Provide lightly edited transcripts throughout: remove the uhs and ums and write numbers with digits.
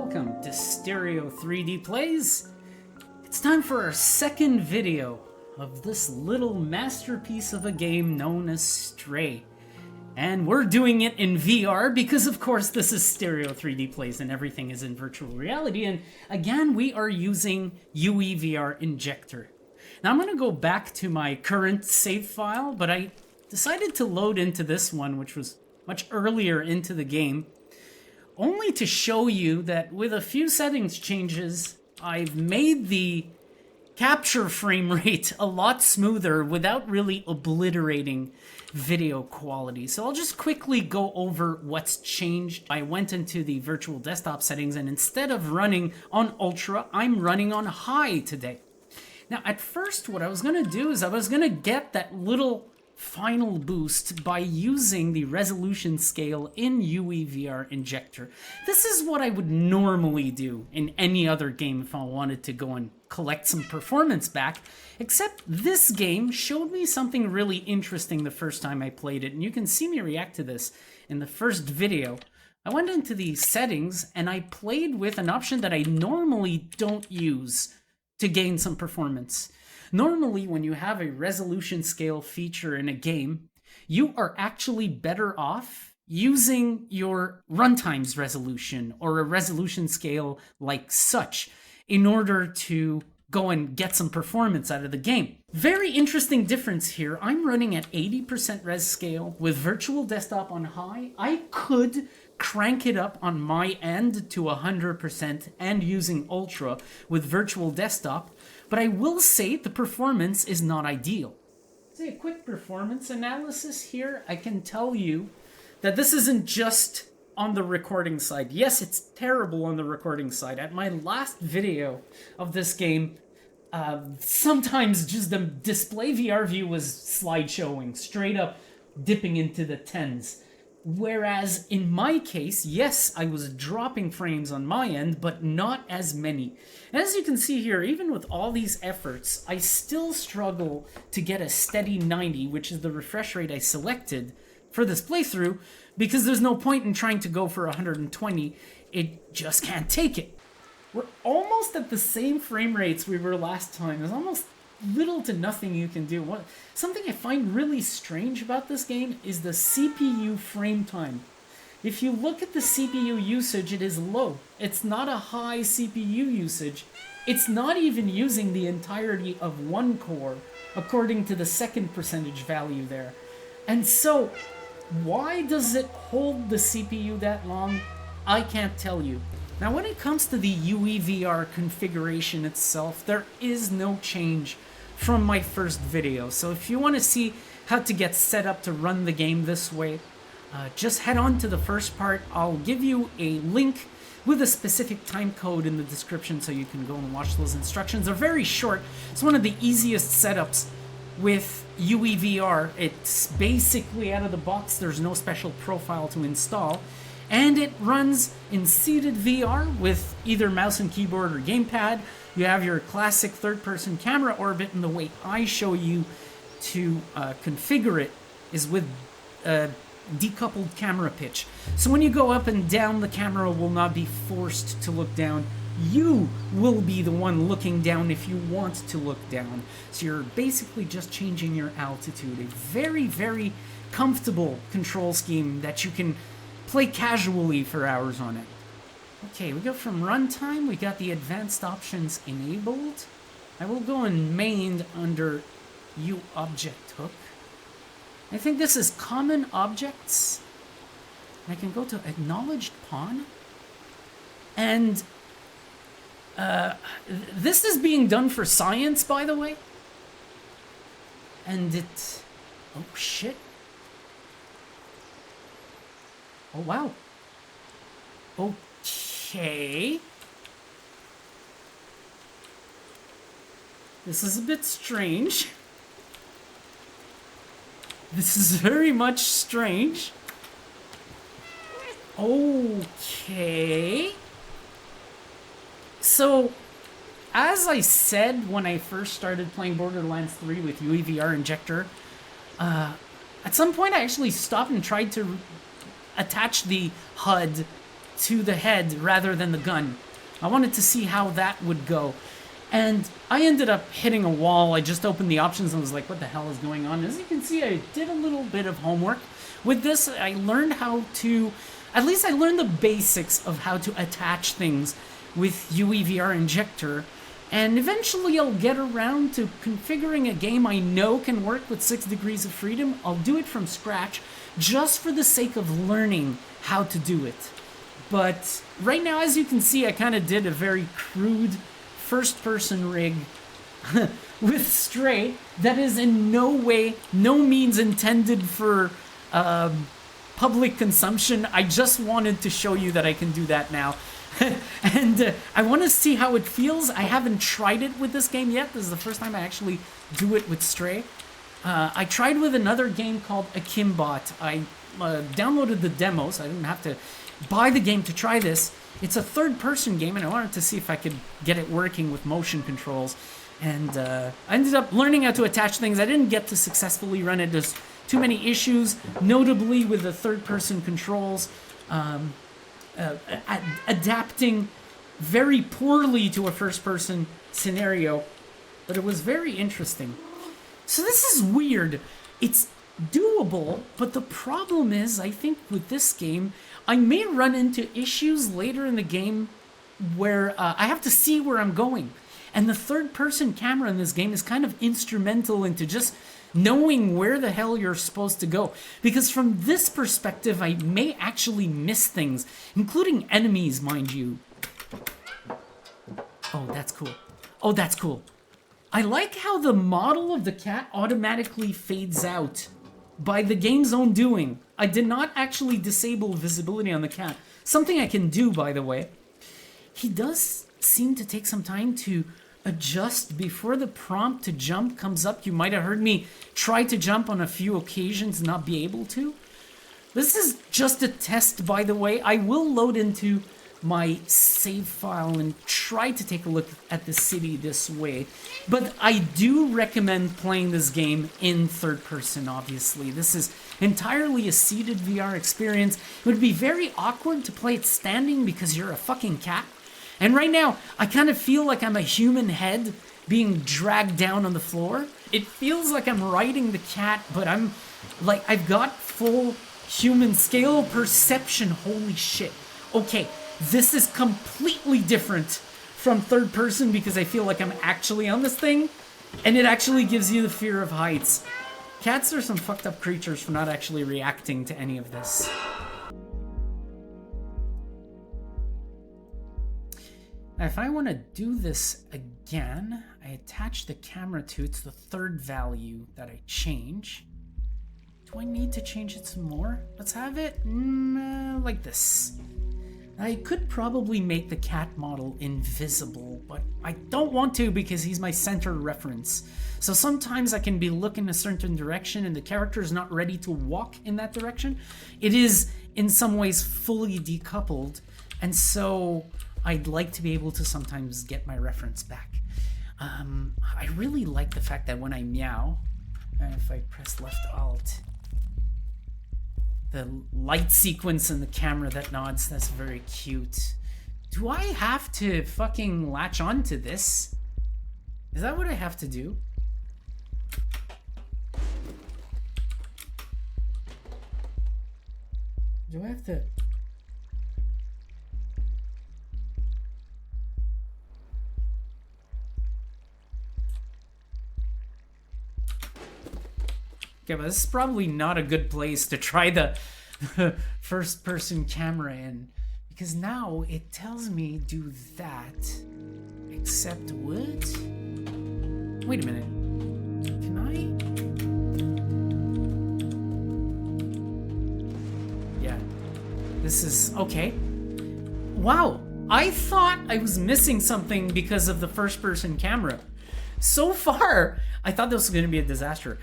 welcome to Stereo 3D Plays. It's time for our second video of this little masterpiece of a game known as Stray. And we're doing it in VR because of course this is Stereo 3D Plays and everything is in virtual reality, and again we are using UEVR Injector. Now I'm going to go back to my current save file, but I decided to load into this one, which was much earlier into the game, only to show you that with a few settings changes, I've made the capture frame rate a lot smoother without really obliterating video quality. So I'll just quickly go over what's changed. I went into the virtual desktop settings, and instead of running on Ultra, I'm running on High today. Now, at first, what I was going to do is I was going to get that little final boost by using the resolution scale in UEVR Injector. This is what I would normally do in any other game if I wanted to go and collect some performance back, except this game showed me something really interesting the first time I played it, and you can see me react to this in the first video. I went into the settings and I played with an option that I normally don't use to gain some performance. Normally, when you have a resolution scale feature in a game, you are actually better off using your runtime's resolution or a resolution scale like such in order to go and get some performance out of the game. Very interesting difference here. I'm running at 80% res scale with virtual desktop on high. I could crank it up on my end to 100% and using Ultra with virtual desktop, but I will say the performance is not ideal. Say a quick performance analysis here. I can tell you that this isn't just on the recording side. Yes, it's terrible on the recording side. At my last video of this game, sometimes just the display VR view was slideshowing, straight up dipping into the tens. Whereas in my case, yes, I was dropping frames on my end, but not as many. And as you can see here, even with all these efforts, I still struggle to get a steady 90, which is the refresh rate I selected for this playthrough, because there's no point in trying to go for 120. It just can't take it. We're almost at the same frame rates we were last time. There's almost little to nothing you can do. Something I find really strange about this game is the CPU frame time. If you look at the CPU usage, it is low. It's not a high CPU usage. It's not even using the entirety of one core, according to the second percentage value there. And so, why does it hold the CPU that long? I can't tell you. Now, when it comes to the UEVR configuration itself, there is no change from my first video. So if you want to see how to get set up to run the game this way, just head on to the first part. I'll give you a link with a specific time code in the description so you can go and watch those instructions. They're very short. It's one of the easiest setups with UEVR. It's basically out of the box. There's no special profile to install. And it runs in seated VR with either mouse and keyboard or gamepad. You have your classic third-person camera orbit, and the way I show you to configure it is with decoupled camera pitch. So when you go up and down, the camera will not be forced to look down. You will be the one looking down if you want to look down. So you're basically just changing your altitude. A very, very comfortable control scheme that you can play casually for hours on it. Okay, we go from runtime, we got the advanced options enabled. I will go in main under UObject hook. I think this is common objects. I can go to acknowledged pawn. And this is being done for science, by the way. And it... oh, shit. Oh, wow. Okay. This is a bit strange. This is very much strange. Okay. So, as I said when I first started playing Borderlands 3 with UEVR Injector, at some point I actually stopped and tried to attach the HUD to the head rather than the gun. I wanted to see how that would go. And I ended up hitting a wall. I just opened the options and was like, what the hell is going on? As you can see, I did a little bit of homework. With this, I learned how to, at least I learned the basics of how to attach things with UEVR Injector. And eventually I'll get around to configuring a game I know can work with 6 degrees of freedom. I'll do it from scratch just for the sake of learning how to do it. But right now, as you can see, I kind of did a very crude first-person rig with Stray that is in no way, no means intended for public consumption. I just wanted to show you that I can do that now. And I want to see how it feels. I haven't tried it with this game yet. This is the first time I actually do it with Stray. I tried with another game called Akimbot. I downloaded the demo, so I didn't have to buy the game to try this. It's a third-person game, and I wanted to see if I could get it working with motion controls. And I ended up learning how to attach things. I didn't get to successfully run it. There's too many issues, notably with the third-person controls. Adapting very poorly to a first-person scenario, but it was very interesting. So this is weird. It's doable, but the problem is, I think with this game, I may run into issues later in the game where I have to see where I'm going. And the third-person camera in this game is kind of instrumental into just knowing where the hell you're supposed to go. Because from this perspective, I may actually miss things, including enemies, mind you. Oh, that's cool. Oh, that's cool. I like how the model of the cat automatically fades out by the game's own doing. I did not actually disable visibility on the cat. Something I can do, by the way. He does seem to take some time to adjust before the prompt to jump comes up. You might have heard me try to jump on a few occasions and not be able to. This is just a test, by the way. I will load into my save file and try to take a look at the city this way. But I do recommend playing this game in third person, obviously. This is entirely a seated VR experience. It would be very awkward to play it standing because you're a fucking cat. And right now, I kind of feel like I'm a human head being dragged down on the floor. It feels like I'm riding the cat, but I'm like, I've got full human scale perception. Holy shit. Okay, this is completely different from third person because I feel like I'm actually on this thing, and it actually gives you the fear of heights. Cats are some fucked up creatures for not actually reacting to any of this. Now, if I want to do this again, I attach the camera to it's the third value that I change. Do I need to change it some more? Let's have it like this. I could probably make the cat model invisible, but I don't want to because he's my center reference. So sometimes I can be looking a certain direction and the character is not ready to walk in that direction. It is in some ways fully decoupled, and so I'd like to be able to sometimes get my reference back. I really like the fact that when I meow, if I press left alt, the light sequence in the camera that nods, that's very cute. Do I have to fucking latch on to this? Is that what I have to do? Do I have to... Okay, but this is probably not a good place to try the first-person camera in, because now it tells me do that, except what? Wait a minute. Can I? Yeah. This is okay. Wow, I thought I was missing something because of the first-person camera. So far, I thought this was going to be a disaster.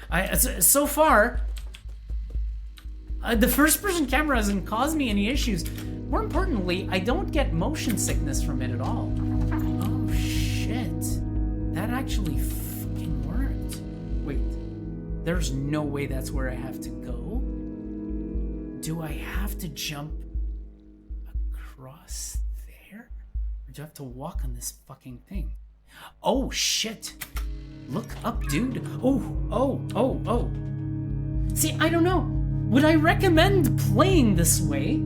So far, the first-person camera hasn't caused me any issues. More importantly, I don't get motion sickness from it at all. Oh, shit. That actually fucking worked. Wait, there's no way that's where I have to go? Do I have to jump across? across there? Or do I have to walk on this fucking thing? Oh, shit. Look up, dude. Oh. See, I don't know. Would I recommend playing this way?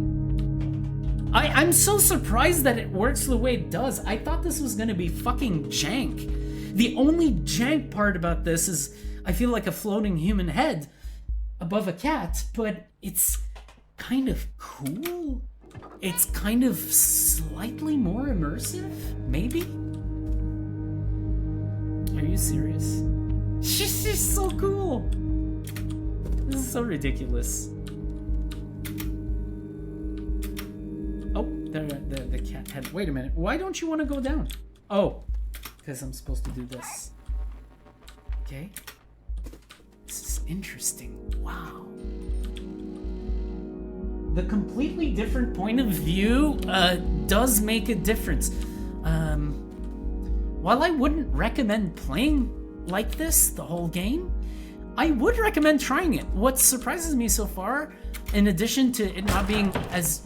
I'm so surprised that it works the way it does. I thought this was gonna be fucking jank. The only jank part about this is I feel like a floating human head above a cat, but it's kind of cool. It's kind of slightly more immersive, maybe? Are you serious? She's so cool. This is so ridiculous. Oh, the cat head. Wait a minute. Why don't you want to go down? Oh, because I'm supposed to do this. Okay. This is interesting. Wow. The completely different point of view does make a difference. While I wouldn't recommend playing like this the whole game, I would recommend trying it. What surprises me so far, in addition to it not being as...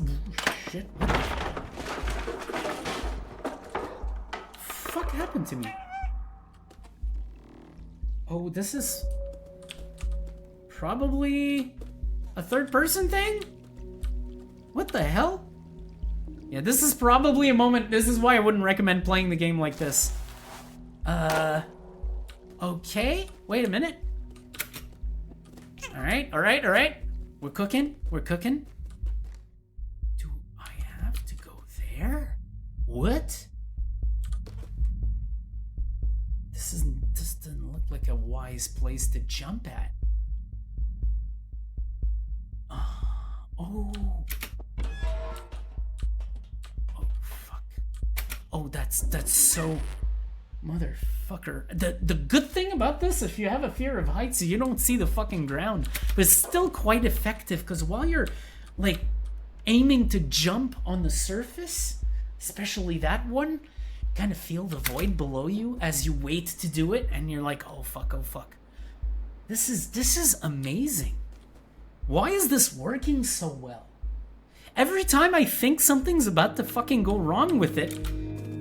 Shit, what the fuck happened to me? Oh, this is probably a third-person thing? What the hell? Yeah, this is probably a moment... This is why I wouldn't recommend playing the game like this. Okay. Wait a minute. Alright. We're cooking. Do I have to go there? What? This doesn't look like a wise place to jump at. Oh, fuck. Oh, that's so... Motherfucker. The good thing about this, if you have a fear of heights, is you don't see the fucking ground. But it's still quite effective, because while you're, like, aiming to jump on the surface, especially that one, you kind of feel the void below you as you wait to do it, and you're like, oh fuck. This is amazing. Why is this working so well? Every time I think something's about to fucking go wrong with it,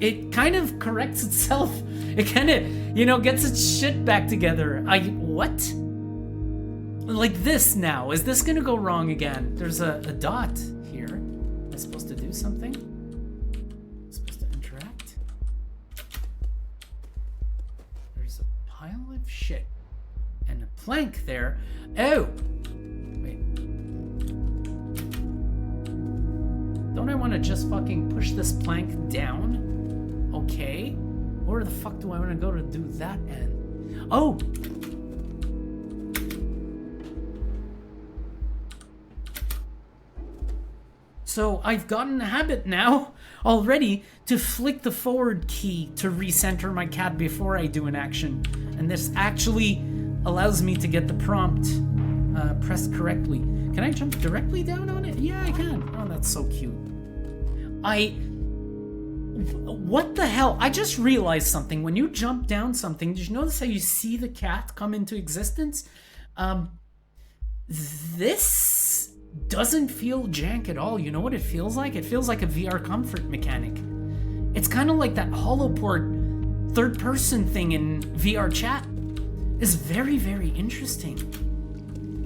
it kind of corrects itself. It kind of, gets its shit back together. What? Like this now. Is this gonna go wrong again? There's a dot here. Am I supposed to do something? Am I supposed to interact? There's a pile of shit. And a plank there. Oh! Wait. Don't I want to just fucking push this plank down? Okay. Where the fuck do I want to go to do that end? Oh! So I've gotten a habit now already to flick the forward key to recenter my cat before I do an action. And this actually allows me to get the prompt pressed correctly. Can I jump directly down on it? Yeah, I can. Oh, that's so cute. What the hell? I just realized something. When you jump down something, did you notice how you see the cat come into existence? This doesn't feel jank at all. You know what it feels like? It feels like a VR comfort mechanic. It's kind of like that holoport third-person thing in VR chat. It's very, very interesting.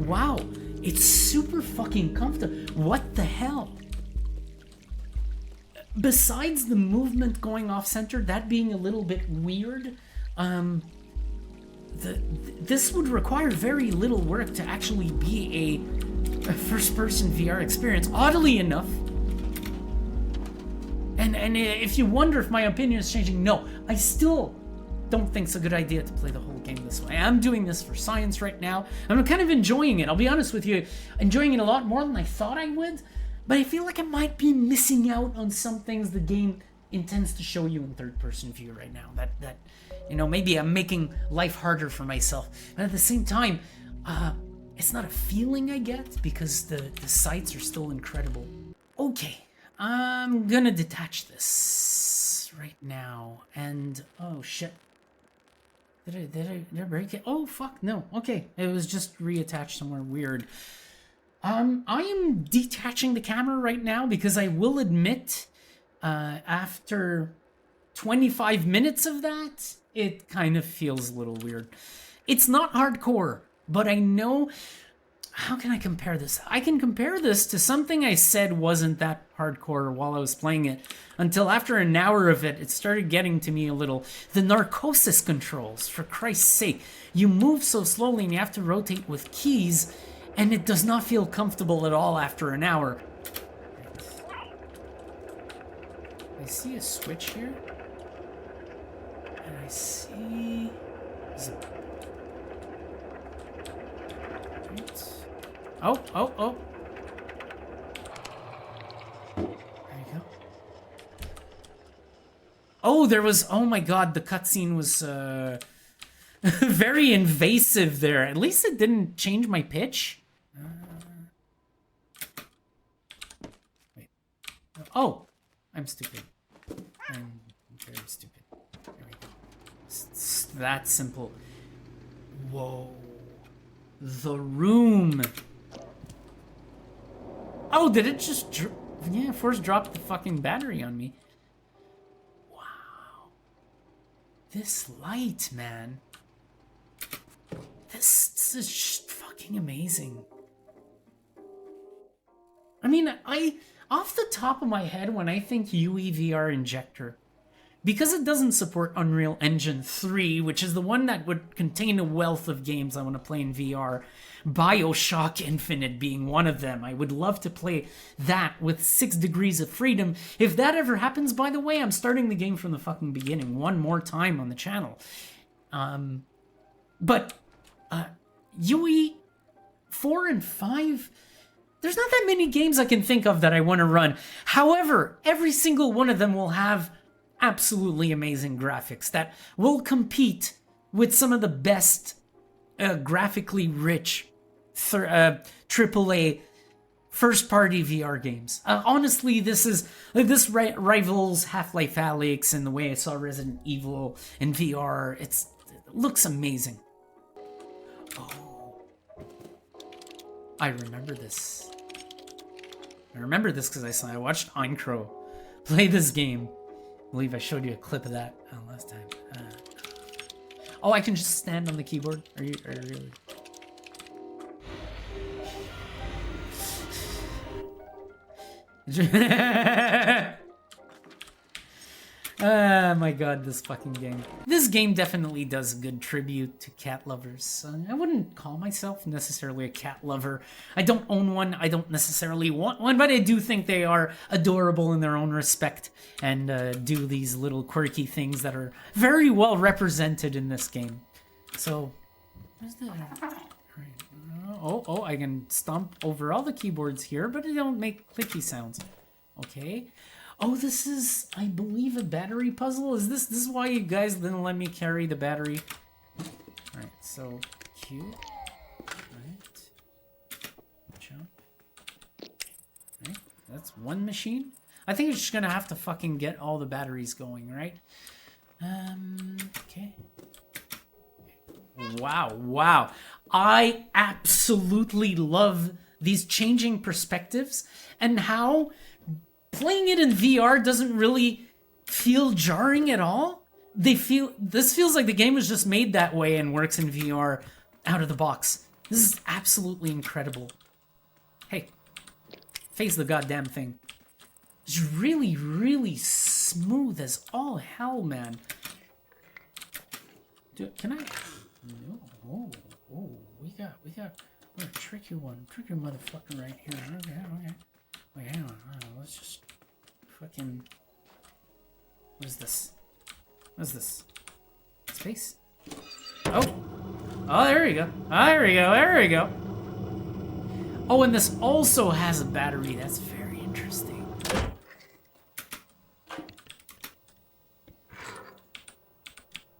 Wow. It's super fucking comfortable. What the hell? Besides the movement going off-center, that being a little bit weird, this would require very little work to actually be a first-person VR experience, oddly enough. And if you wonder if my opinion is changing, no, I still don't think it's a good idea to play the whole game this way. I'm doing this for science right now, and I'm kind of enjoying it. I'll be honest with you, enjoying it a lot more than I thought I would. But I feel like I might be missing out on some things the game intends to show you in third-person view right now. That maybe I'm making life harder for myself. But at the same time, it's not a feeling I get because the sights are still incredible. Okay, I'm gonna detach this right now. And, oh shit. Did I break it? Oh fuck, no. Okay, it was just reattached somewhere weird. I am detaching the camera right now because I will admit after 25 minutes of that, it kind of feels a little weird. It's not hardcore, but I know... How can I compare this? I can compare this to something I said wasn't that hardcore while I was playing it, until after an hour of it, it started getting to me a little. The narcosis controls, for Christ's sake. You move so slowly and you have to rotate with keys, and it does not feel comfortable at all after an hour. I see a switch here. And I see... Oh. There you go. Oh, there was... Oh my god, the cutscene was very invasive there. At least it didn't change my pitch. Wait. Oh, I'm stupid. I'm very stupid. There we go. It's that simple. Whoa. The room. Oh, did it just... Yeah, first dropped the fucking battery on me. Wow. This light, man. This is just fucking amazing. I mean, off the top of my head, when I think UEVR Injector, because it doesn't support Unreal Engine 3, which is the one that would contain a wealth of games I want to play in VR, BioShock Infinite being one of them. I would love to play that with 6 Degrees of Freedom. If that ever happens, by the way, I'm starting the game from the fucking beginning one more time on the channel. But UE 4 and 5... There's not that many games I can think of that I want to run. However, every single one of them will have absolutely amazing graphics that will compete with some of the best graphically rich AAA first-party VR games. Honestly, this rivals Half-Life Alyx and the way I saw Resident Evil in VR. It looks amazing. Oh, I remember this. I remember this because I watched Eincrou play this game. I believe I showed you a clip of that last time. Oh, I can just stand on the keyboard? Are you really? Oh my god, this fucking game. This game definitely does a good tribute to cat lovers. I wouldn't call myself necessarily a cat lover. I don't own one, I don't necessarily want one, but I do think they are adorable in their own respect and do these little quirky things that are very well represented in this game. So, where's the... Oh, I can stomp over all the keyboards here, but they don't make clicky sounds. Okay. Oh, this is, I believe, a battery puzzle. Is this is why you guys didn't let me carry the battery? Alright, so Q. Right. Jump. Right. That's one machine. I think it's just gonna have to fucking get all the batteries going, right? Okay. Wow. I absolutely love these changing perspectives and how playing it in VR doesn't really feel jarring at all. This feels like the game was just made that way and works in VR out of the box. This is absolutely incredible. Hey, face the goddamn thing. It's really, really smooth as all hell, man. Dude, can I? No. Oh, we got a tricky motherfucker right here. Okay. Wait, hang on. Let's just fucking... What is this? Space? Oh, there we go. There we go. Oh, and this also has a battery. That's very interesting.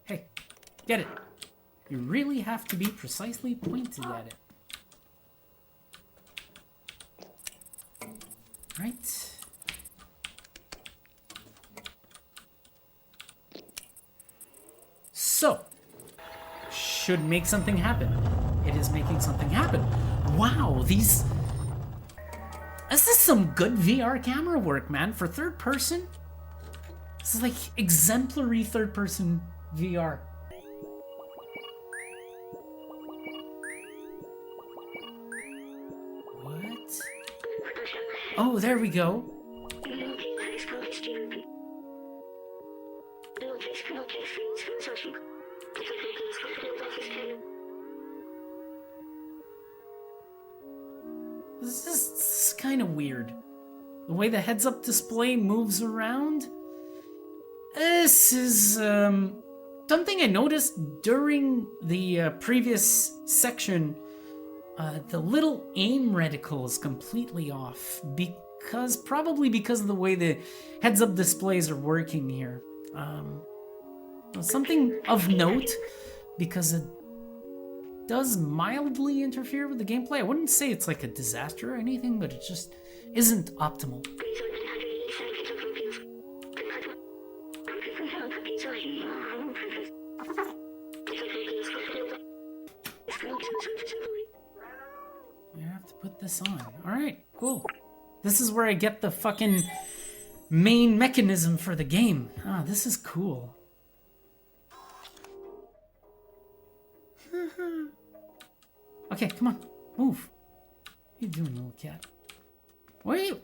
Hey, get it. You really have to be precisely pointed at it. Right. So, should make something happen. It is making something happen. Wow, this is some good VR camera work, man. For third person, This is like exemplary third-person VR. What? Oh, there we go. This is kind of weird. The way the heads-up display moves around. This is something I noticed during the previous section. The little aim reticle is completely off probably because of the way the heads-up displays are working here. Something of note, because it does mildly interfere with the gameplay. I wouldn't say it's like a disaster or anything, but it just isn't optimal. I have to put this on. Alright, cool. This is where I get the fucking main mechanism for the game. Ah, this is cool. Okay, come on. Move. What are you doing, little cat? What are you?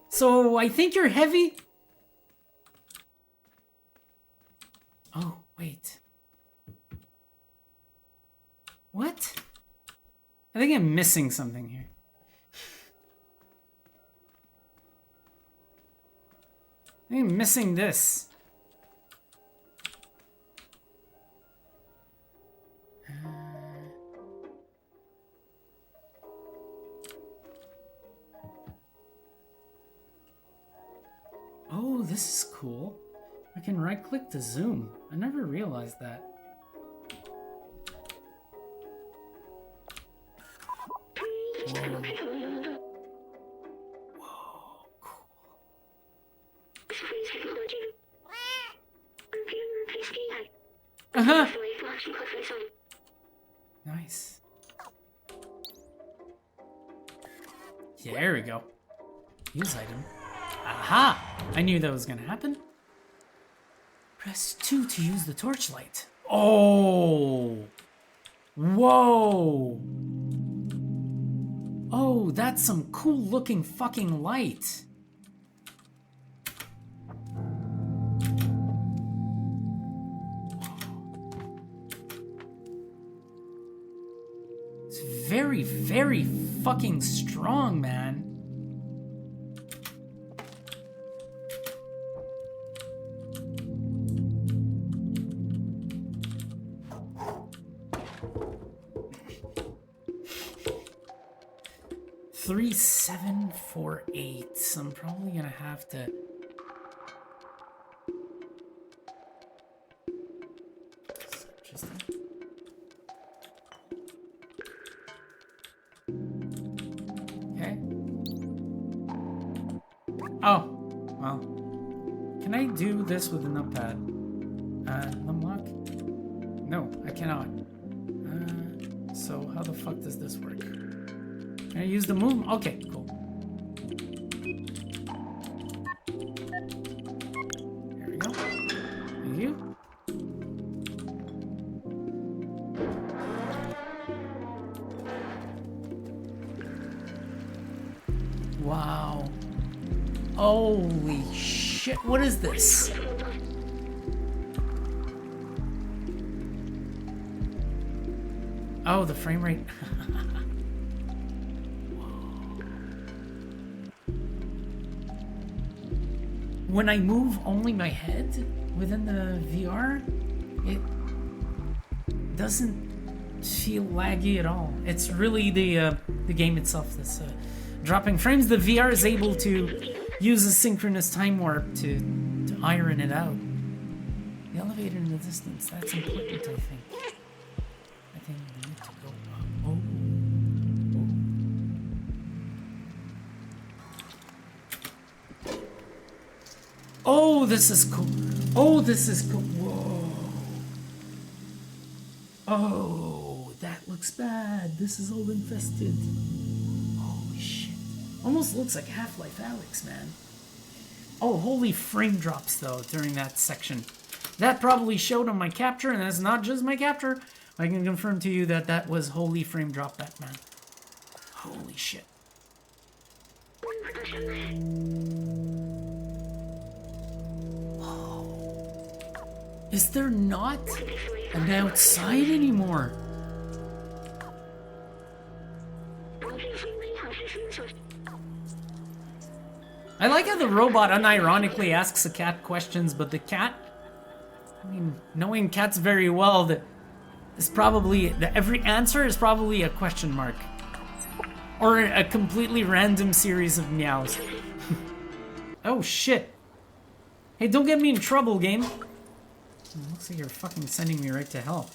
So, I think you're heavy. Oh, wait. What? I think I'm missing something here. I think I'm missing this. Oh, this is cool. I can right-click to zoom. I never realized that. Whoa. Whoa, cool. Uh-huh. Nice. Yeah, there we go. Use item. Aha! I knew that was gonna happen. Press 2 to use the torchlight. Oh! Whoa! Oh, that's some cool looking fucking light. It's very, very fucking strong, man. $3,748. So I'm probably gonna have to. Okay. Oh, well. Can I do this with a numpad? Unlock? No, I cannot. So how the fuck does this work? Can I use the move? Okay, cool. There we go. Thank you. Wow. Holy shit, what is this? Oh, the frame rate. When I move only my head within the VR, it doesn't feel laggy at all. It's really the game itself that's dropping frames. The VR is able to use a synchronous time warp to iron it out. The elevator in the distance, that's important, I think. I think we need to go up. Oh. Oh, this is cool. Oh, this is cool. Whoa. Oh, that looks bad. This is all infested. Holy shit. Almost looks like Half-Life Alyx, man. Oh, holy frame drops, though, during that section. That probably showed on my capture, and that's not just my capture. I can confirm to you that that was holy frame drop, Batman. Holy shit. Whoa. Is there not an outside anymore? I like how the robot unironically asks the cat questions, but the cat, I mean, knowing cats very well, that is probably, that every answer is probably a question mark. Or a completely random series of meows. Oh shit. Hey, don't get me in trouble, game. Looks like you're fucking sending me right to hell.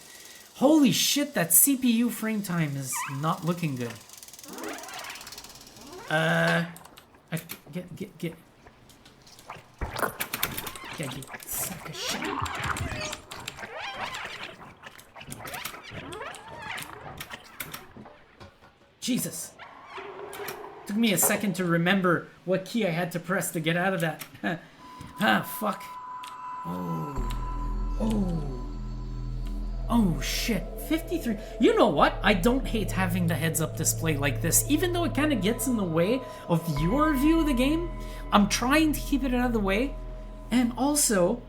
Holy shit, that CPU frame time is not looking good. Get. Sack of shit. Jesus. Took me a second to remember what key I had to press to get out of that. Ah, fuck. Oh, shit. 53. You know what? I don't hate having the heads-up display like this, even though it kind of gets in the way of your view of the game. I'm trying to keep it out of the way. And also,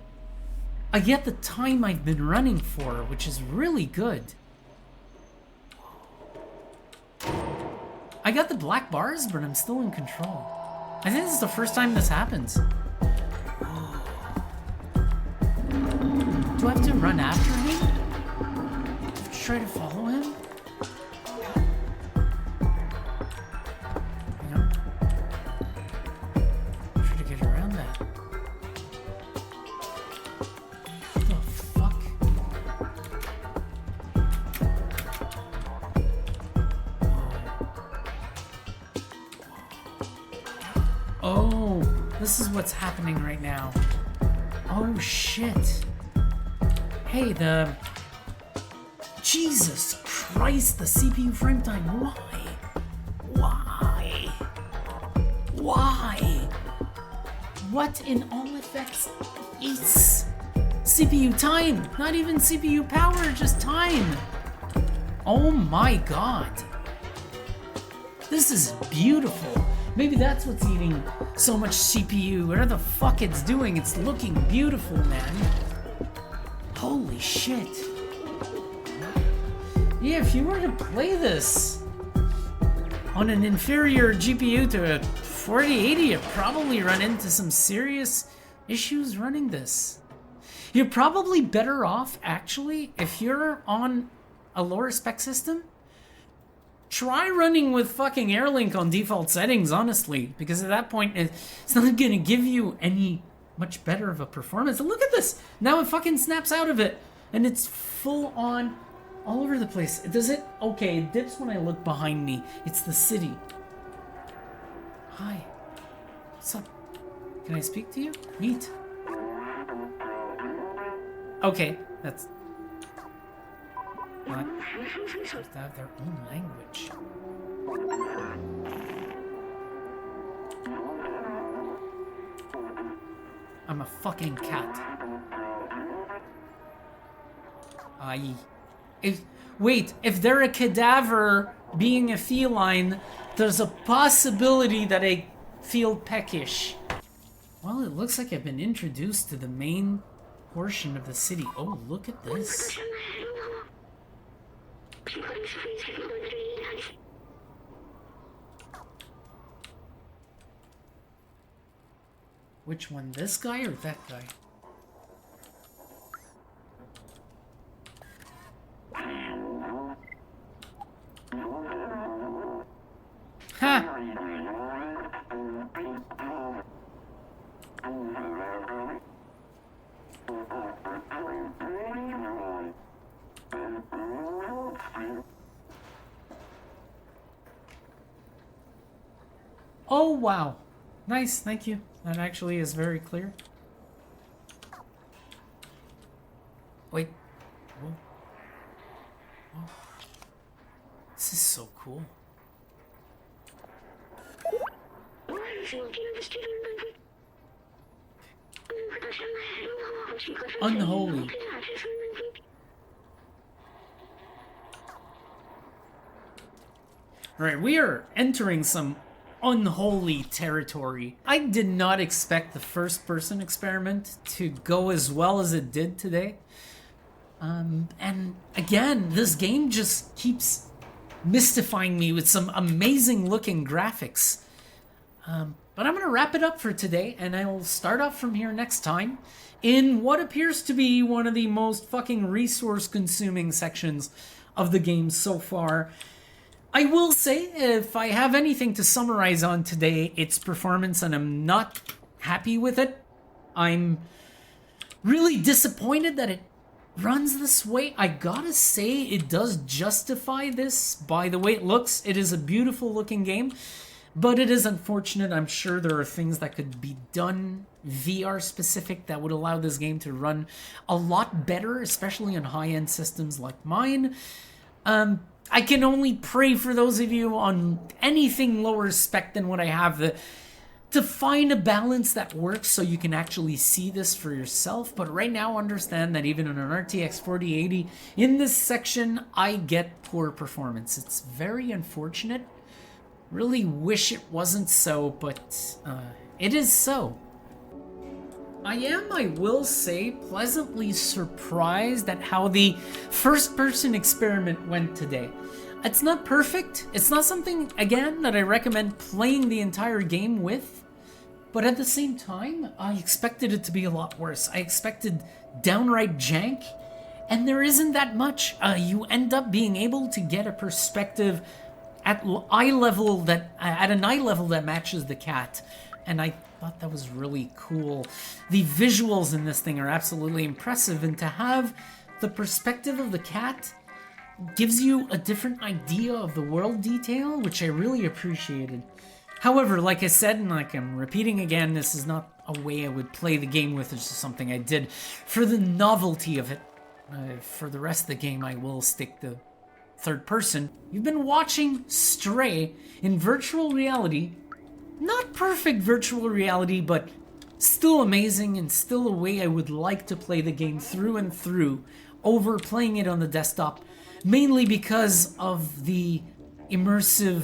I get the time I've been running for, which is really good. I got the black bars, but I'm still in control. I think this is the first time this happens. Do I have to run after him? Try to follow him? Hang on. Try to get around that. What the fuck? Oh, this is what's happening right now. Oh shit. Hey, the... Jesus Christ, the CPU frame time. Why? What in all effects eats CPU time? Not even CPU power, just time. Oh my god. This is beautiful. Maybe that's what's eating so much CPU. Whatever the fuck it's doing, it's looking beautiful, man. Holy shit. Yeah, if you were to play this on an inferior GPU to a 4080, you'd probably run into some serious issues running this. You're probably better off, actually, if you're on a lower spec system, try running with fucking Airlink on default settings, honestly, because at that point, it's not going to give you any much better of a performance. And look at this! Now it fucking snaps out of it, and it's full on... all over the place. Does it? Okay, it dips when I look behind me. It's the city. Hi. What's up? Can I speak to you? Neat. Okay, that's... What? Supposed to have their own language. I'm a fucking cat. If they're a cadaver being a feline, there's a possibility that I feel peckish. Well, it looks like I've been introduced to the main portion of the city. Oh, look at this. Which one, this guy or that guy? Ha! Oh, wow. Nice, thank you. That actually is very clear. Wait. Whoa. Whoa. This is so cool. Unholy. Alright, we are entering some unholy territory. I did not expect the first-person experiment to go as well as it did today. And again, this game just keeps mystifying me with some amazing-looking graphics. But I'm going to wrap it up for today, and I will start off from here next time in what appears to be one of the most fucking resource-consuming sections of the game so far. I will say, if I have anything to summarize on today, it's performance, and I'm not happy with it. I'm really disappointed that it runs this way. I gotta say, it does justify this by the way it looks. It is a beautiful looking game, but it is unfortunate. I'm sure there are things that could be done VR specific that would allow this game to run a lot better, especially on high-end systems like mine. I can only pray for those of you on anything lower spec than what I have to find a balance that works so you can actually see this for yourself. But right now, understand that even on an RTX 4080, in this section, I get poor performance. It's very unfortunate. Really wish it wasn't so, but it is so. I will say, pleasantly surprised at how the first-person experiment went today. It's not perfect. It's not something, again, that I recommend playing the entire game with. But at the same time, I expected it to be a lot worse. I expected downright jank, and there isn't that much. You end up being able to get a perspective at an eye level that matches the cat. And I thought that was really cool. The visuals in this thing are absolutely impressive, and to have the perspective of the cat gives you a different idea of the world detail, which I really appreciated. However, like I said, and like I'm repeating again, this is not a way I would play the game with. It's just something I did for the novelty of it. For the rest of the game, I will stick to third person. You've been watching Stray in virtual reality. Not perfect virtual reality, but still amazing and still a way I would like to play the game through and through over playing it on the desktop, mainly because of the immersive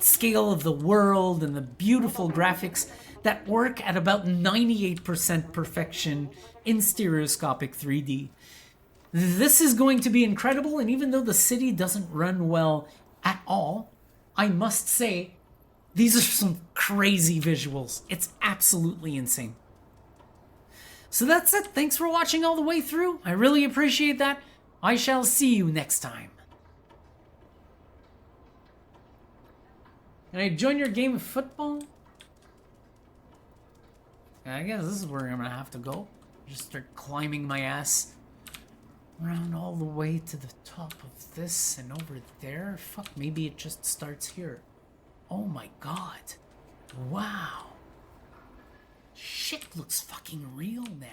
scale of the world and the beautiful graphics that work at about 98% perfection in stereoscopic 3D. This is going to be incredible, and even though the city doesn't run well at all, I must say, these are some crazy visuals. It's absolutely insane. So that's it. Thanks for watching all the way through. I really appreciate that. I shall see you next time. Can I join your game of football? I guess this is where I'm gonna have to go. Just start climbing my ass around all the way to the top of this and over there. Fuck, maybe it just starts here. Oh my god. Wow. Shit looks fucking real, man.